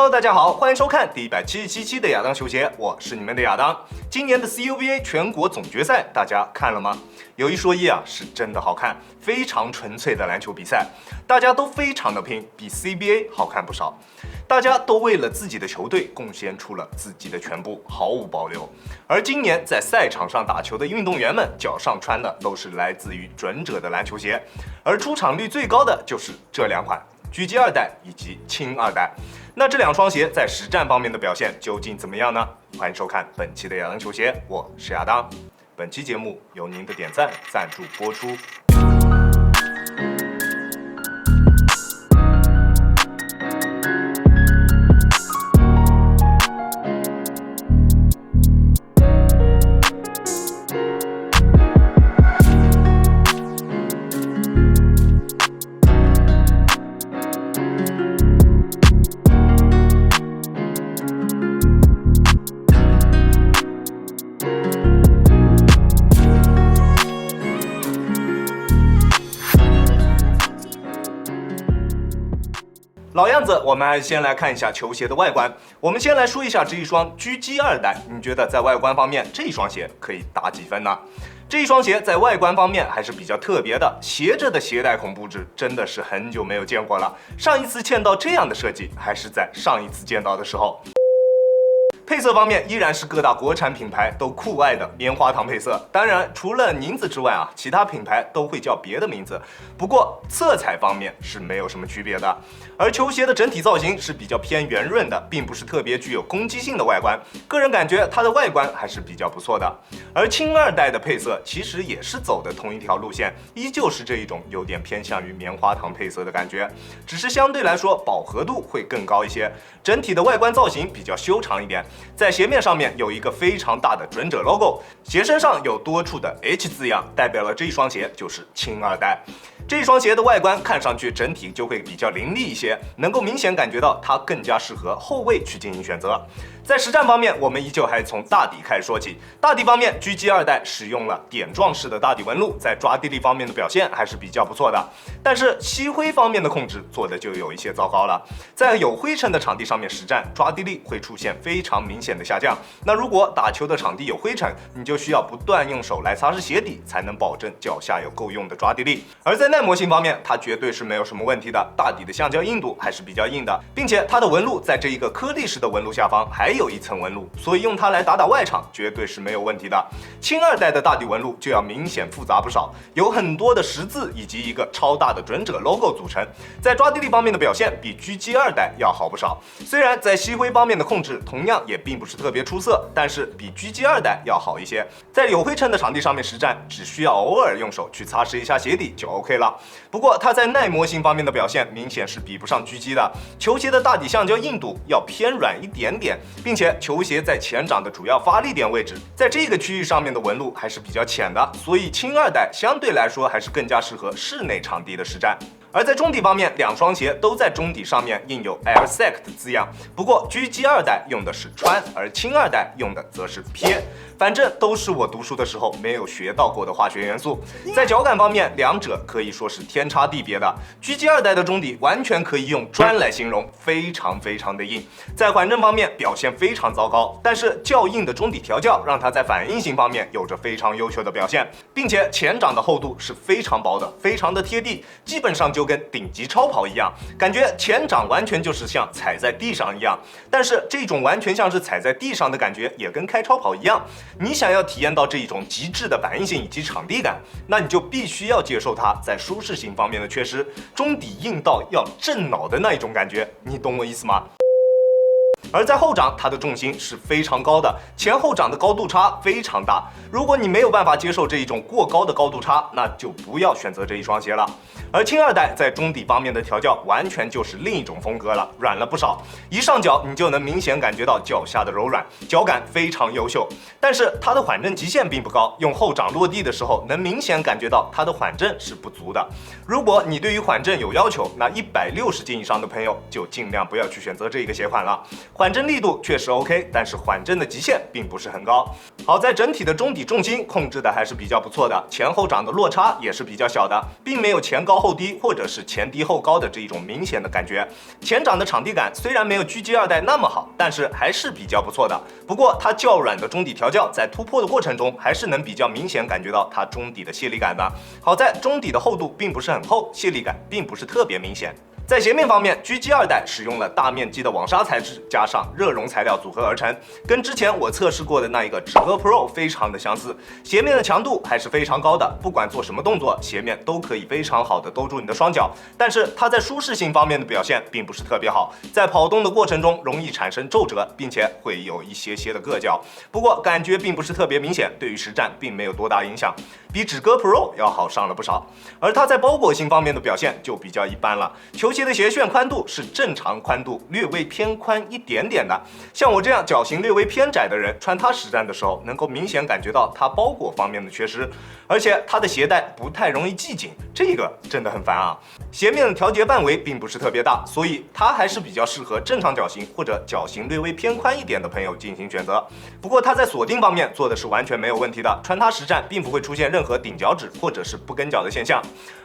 Hello， 大家好，欢迎收看第177期的亚当球鞋，我是你们的亚当。今年的 CUBA 全国总决赛大家看了吗？有一说一啊，是真的好看，非常纯粹的篮球比赛，大家都非常的拼，比 CBA 好看不少。大家都为了自己的球队贡献出了自己的全部，毫无保留。而今年在赛场上打球的运动员们，脚上穿的都是来自于准者的篮球鞋，而出场率最高的就是这两款。狙击2代以及轻2代，那这两双鞋在实战方面的表现究竟怎么样呢？欢迎收看本期的亚当球鞋，我是亚当。本期节目由您的点赞赞助播出。老样子，我们还是先来看一下球鞋的外观。我们先来说一下这一双狙击2代，你觉得在外观方面这一双鞋可以打几分呢？这一双鞋在外观方面还是比较特别的，斜着的鞋带孔布置真的是很久没有见过了。上一次见到这样的设计，还是在上一次见到的时候。配色方面依然是各大国产品牌都酷爱的棉花糖配色，当然除了宁子之外啊，其他品牌都会叫别的名字。不过色彩方面是没有什么区别的。而球鞋的整体造型是比较偏圆润的，并不是特别具有攻击性的外观。个人感觉它的外观还是比较不错的。而轻2代的配色其实也是走的同一条路线，依旧是这一种有点偏向于棉花糖配色的感觉，只是相对来说饱和度会更高一些。整体的外观造型比较修长一点。在鞋面上面有一个非常大的准者 logo， 鞋身上有多处的 H 字样，代表了这一双鞋就是轻2代。这一双鞋的外观看上去整体就会比较凌厉一些，能够明显感觉到它更加适合后卫去进行选择。在实战方面，我们依旧还从大底开始说起。大底方面，狙击2代使用了点状式的大底纹路，在抓地力方面的表现还是比较不错的。但是吸灰方面的控制做的就有一些糟糕了，在有灰尘的场地上面实战，抓地力会出现非常明显的下降。那如果打球的场地有灰尘，你就需要不断用手来擦拭鞋底，才能保证脚下有够用的抓地力。而在耐磨性方面，它绝对是没有什么问题的，大底的橡胶硬度还是比较硬的，并且它的纹路在这一个颗粒式的纹路下方还有一层纹路，所以用它来打外场绝对是没有问题的。轻2代的大底纹路就要明显复杂不少，有很多的十字以及一个超大的准者 logo 组成，在抓地力方面的表现比狙击2代要好不少。虽然在吸灰方面的控制同样也并不是特别出色，但是比狙击2代要好一些。在有灰尘的场地上面实战，只需要偶尔用手去擦拭一下鞋底就 OK 了。不过它在耐磨性方面的表现明显是比不上狙击的，球鞋的大底橡胶硬度要偏软一点点，并且球鞋在前掌的主要发力点位置，在这个区域上面的纹路还是比较浅的，所以轻2代相对来说还是更加适合室内场地的实战。而在中底方面，两双鞋都在中底上面印有 AirSec 的字样，不过狙击2代用的是穿，而轻2代用的则是撇。反正都是我读书的时候没有学到过的化学元素。在脚感方面，两者可以说是天差地别的。狙击2代的中底完全可以用砖来形容，非常的硬。在缓震方面表现非常糟糕，但是较硬的中底调教让它在反应性方面有着非常优秀的表现，并且前掌的厚度是非常薄的，非常的贴地，基本上就跟顶级超跑一样，感觉前掌完全就是像踩在地上一样。但是这种完全像是踩在地上的感觉也跟开超跑一样，你想要体验到这一种极致的反应性以及场地感，那你就必须要接受它在舒适性方面的缺失，中底硬到要震脑的那一种感觉，你懂我意思吗？而在后掌，它的重心是非常高的，前后掌的高度差非常大。如果你没有办法接受这一种过高的高度差，那就不要选择这一双鞋了。而轻2代在中底方面的调教完全就是另一种风格了，软了不少。一上脚你就能明显感觉到脚下的柔软，脚感非常优秀。但是它的缓震极限并不高，用后掌落地的时候能明显感觉到它的缓震是不足的。如果你对于缓震有要求，那160斤以上的朋友就尽量不要去选择这一个鞋款了。缓震力度确实 OK， 但是缓震的极限并不是很高。好在整体的中底重心控制的还是比较不错的，前后掌的落差也是比较小的，并没有前高后低或者是前低后高的这一种明显的感觉。前掌的场地感虽然没有狙击2代那么好，但是还是比较不错的。不过它较软的中底调教在突破的过程中，还是能比较明显感觉到它中底的泄力感的。好在中底的厚度并不是很厚，泄力感并不是特别明显。在鞋面方面，狙击2代使用了大面积的网纱材质，加上热熔材料组合而成，跟之前我测试过的那一个纸哥 Pro 非常的相似。鞋面的强度还是非常高的，不管做什么动作，鞋面都可以非常好的兜住你的双脚。但是它在舒适性方面的表现并不是特别好，在跑动的过程中容易产生皱褶，并且会有一些的硌脚。不过感觉并不是特别明显，对于实战并没有多大影响，比纸哥 Pro 要好上了不少。而它在包裹性方面的表现就比较一般了，球鞋的鞋楦宽度是正常宽度，略微偏宽一点点的。像我这样脚型略微偏窄的人，穿它实战的时候，能够明显感觉到它包裹方面的缺失，而且它的鞋带不太容易系紧，这个真的很烦啊。鞋面的调节范围并不是特别大，所以它还是比较适合正常脚型或者脚型略微偏宽一点的朋友进行选择。不过它在锁定方面做的是完全没有问题的，穿它实战并不会出现任何顶脚趾或者是不跟脚的现象。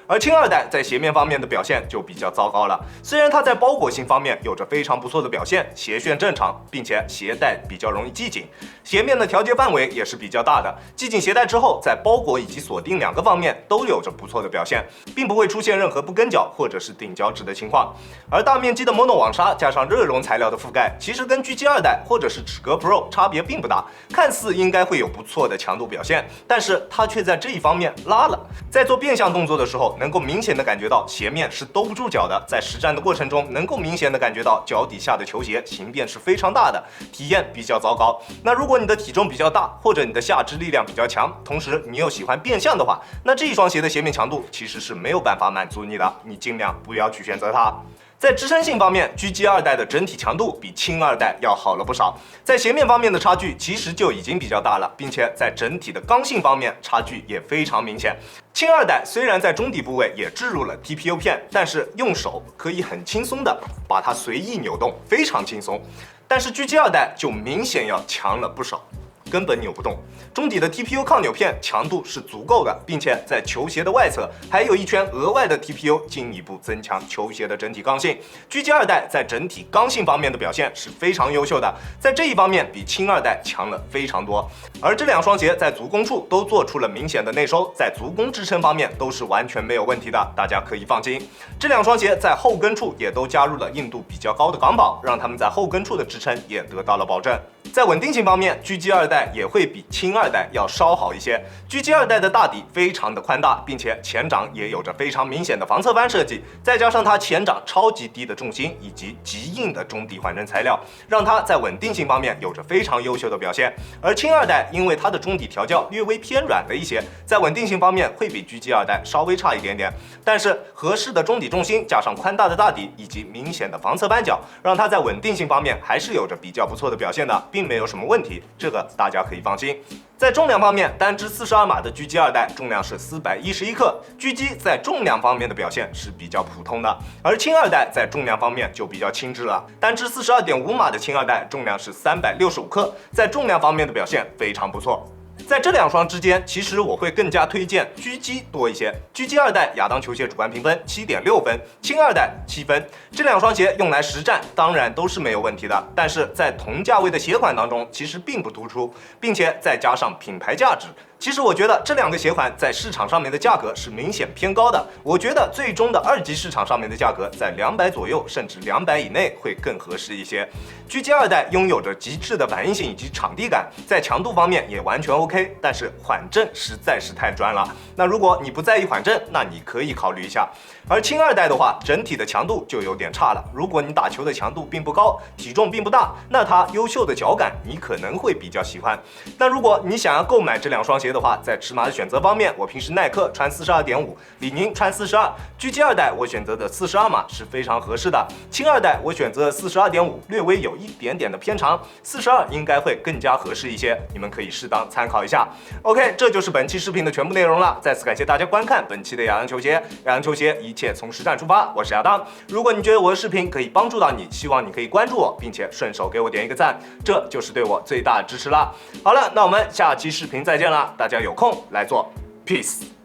而轻2代在鞋面方面的表现就比较糟糕了，虽然它在包裹性方面有着非常不错的表现，鞋楦正常，并且鞋带比较容易系紧，鞋面的调节范围也是比较大的，系紧鞋带之后，在包裹以及锁定两个方面都有着不错的表现，并不会出现任何不跟脚或者是顶脚趾的情况。而大面积的 mono 网纱加上热熔材料的覆盖，其实跟狙击2代或者是纸哥 Pro 差别并不大，看似应该会有不错的强度表现，但是它却在这一方面拉了。在做变向动作的时候，能够明显的感觉到鞋面是兜不住脚的，在实战的过程中能够明显的感觉到脚底下的球鞋形变是非常大的，体验比较糟糕。那如果你的体重比较大，或者你的下肢力量比较强，同时你又喜欢变向的话，那这一双鞋的鞋面强度其实是没有办法满足你的，你尽量不要去选择它。在支撑性方面，狙击2代的整体强度比轻2代要好了不少，在鞋面方面的差距其实就已经比较大了，并且在整体的刚性方面差距也非常明显。轻2代虽然在中底部位也置入了 TPU 片，但是用手可以很轻松的把它随意扭动，非常轻松。但是狙击2代就明显要强了不少，根本扭不动。中底的 TPU 抗扭片强度是足够的，并且在球鞋的外侧还有一圈额外的 TPU， 进一步增强球鞋的整体刚性。狙击2代在整体刚性方面的表现是非常优秀的，在这一方面比轻2代强了非常多。而这两双鞋在足弓处都做出了明显的内收，在足弓支撑方面都是完全没有问题的，大家可以放心。这两双鞋在后跟处也都加入了硬度比较高的钢宝，让它们在后跟处的支撑也得到了保证。在稳定性方面，狙击2代也会比轻2代要稍好一些。狙击2代的大底非常的宽大，并且前掌也有着非常明显的防侧翻设计，再加上它前掌超级低的重心以及极硬的中底缓震材料，让它在稳定性方面有着非常优秀的表现。而轻2代因为它的中底调教略微偏软了一些，在稳定性方面会比狙击2代稍微差一点点，但是合适的中底重心加上宽大的大底以及明显的防侧翻角，让它在稳定性方面还是有着比较不错的表现的，并没有什么问题，这个大家可以放心。在重量方面，单支42码的狙击2代重量是411克，狙击在重量方面的表现是比较普通的，而轻2代在重量方面就比较轻质了，单支42.5码的轻2代重量是365克，在重量方面的表现非常不错。在这两双之间，其实我会更加推荐狙击多一些。狙击2代亚当球鞋主观评分7.6分，轻2代7分。这两双鞋用来实战当然都是没有问题的，但是在同价位的鞋款当中，其实并不突出，并且再加上品牌价值。其实我觉得这两个鞋款在市场上面的价格是明显偏高的，我觉得最终的2级市场上面的价格在200左右，甚至200以内会更合适一些。狙击2代拥有着极致的反应性以及场地感，在强度方面也完全 OK， 但是缓震实在是太专了。那如果你不在意缓震，那你可以考虑一下。而轻2代的话，整体的强度就有点差了。如果你打球的强度并不高，体重并不大，那它优秀的脚感你可能会比较喜欢。那如果你想要购买这两双鞋鞋的话，在尺码的选择方面，我平时耐克穿42.5，李宁穿42，GG 二代我选择的42码是非常合适的。轻二代我选择42.5，略微有一点点的偏长，42应该会更加合适一些，你们可以适当参考一下。OK， 这就是本期视频的全部内容了。再次感谢大家观看本期的亚当球鞋。亚当球鞋一切从实战出发，我是亚当。如果你觉得我的视频可以帮助到你，希望你可以关注我，并且顺手给我点一个赞，这就是对我最大的支持啦。好了，那我们下期视频再见啦，大家有空来做 ，peace。